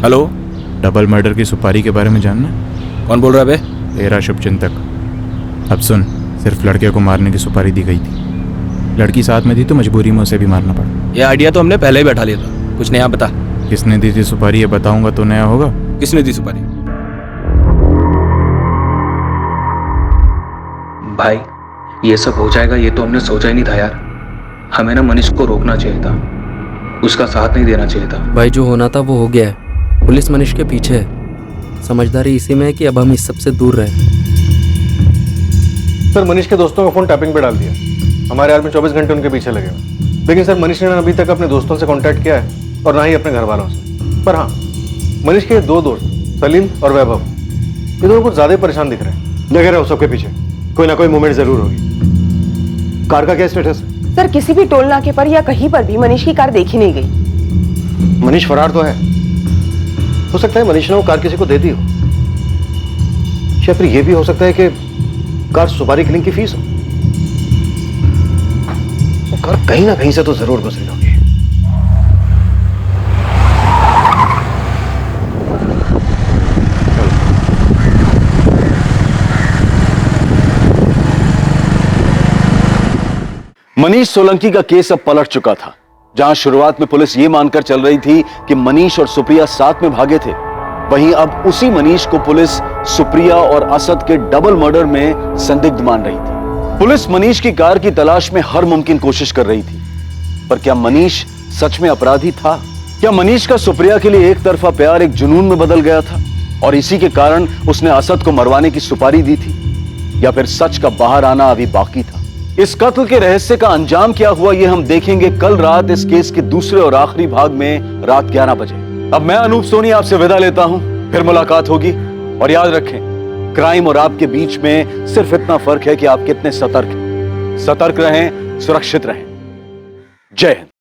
हेलो, डबल मर्डर की सुपारी के बारे में जानना? कौन बोल रहा है बे? तेरा शुभचिंतक। अब सुन, सिर्फ लड़के को मारने की सुपारी दी गई थी, लड़की साथ में थी तो मजबूरी में उसे भी मारना पड़ा। ये आइडिया तो हमने पहले ही बैठा लिया था, कुछ नया बता। किसने दी थी सुपारी ये बताऊंगा तो नया होगा। किसने दी सुपारी? भाई ये सब हो जाएगा ये तो हमने सोचा ही नहीं था यार। हमें ना मनीष को रोकना चाहिए था, उसका साथ नहीं देना चाहिए था। भाई जो होना था वो हो गया है, पुलिस मनीष के पीछे है। समझदारी इसी में है कि अब हम इस सबसे दूर रहें। सर मनीष के दोस्तों का फोन टैपिंग पे डाल दिया, हमारे आदमी 24 घंटे उनके पीछे लगे हुए। लेकिन सर मनीष ने अभी तक अपने दोस्तों से कांटेक्ट किया है और ना ही अपने घर वालों से। पर हाँ, मनीष के 2 दोस्त सलीम और वैभव, ये दोनों कुछ ज्यादा परेशान दिख रहे हैं। लगे रहो सबके पीछे, कोई ना कोई मूवमेंट जरूर होगी। कार का क्या स्टेटस है? सर किसी भी टोल नाके पर या कहीं पर भी मनीष की कार देखी नहीं गई। मनीष फरार तो है, हो सकता है मनीष ने वो कार किसी को दे दी हो, या फिर ये भी हो सकता है कि कार सुपारी किलिंग की फीस हो। वो कार कहीं ना कहीं से तो जरूर गुजरी होगी। मनीष सोलंकी का केस अब पलट चुका था। जहां शुरुआत में पुलिस ये मानकर चल रही थी कि मनीष और सुप्रिया साथ में भागे थे, वहीं अब उसी मनीष को पुलिस सुप्रिया और असद के डबल मर्डर में संदिग्ध मान रही थी। पुलिस मनीष की कार की तलाश में हर मुमकिन कोशिश कर रही थी, पर क्या मनीष सच में अपराधी था? क्या मनीष का सुप्रिया के लिए एक तरफा प्यार एक जुनून में बदल गया था और इसी के कारण उसने असद को मरवाने की सुपारी दी थी? या फिर सच का बाहर आना अभी बाकी था? इस कत्ल के रहस्य का अंजाम क्या हुआ ये हम देखेंगे कल रात इस केस के दूसरे और आखिरी भाग में रात 11 बजे। अब मैं अनूप सोनी आपसे विदा लेता हूं, फिर मुलाकात होगी। और याद रखें, क्राइम और आपके बीच में सिर्फ इतना फर्क है कि आप कितने सतर्क हैं। सतर्क रहें, सुरक्षित रहें। जय हिंद।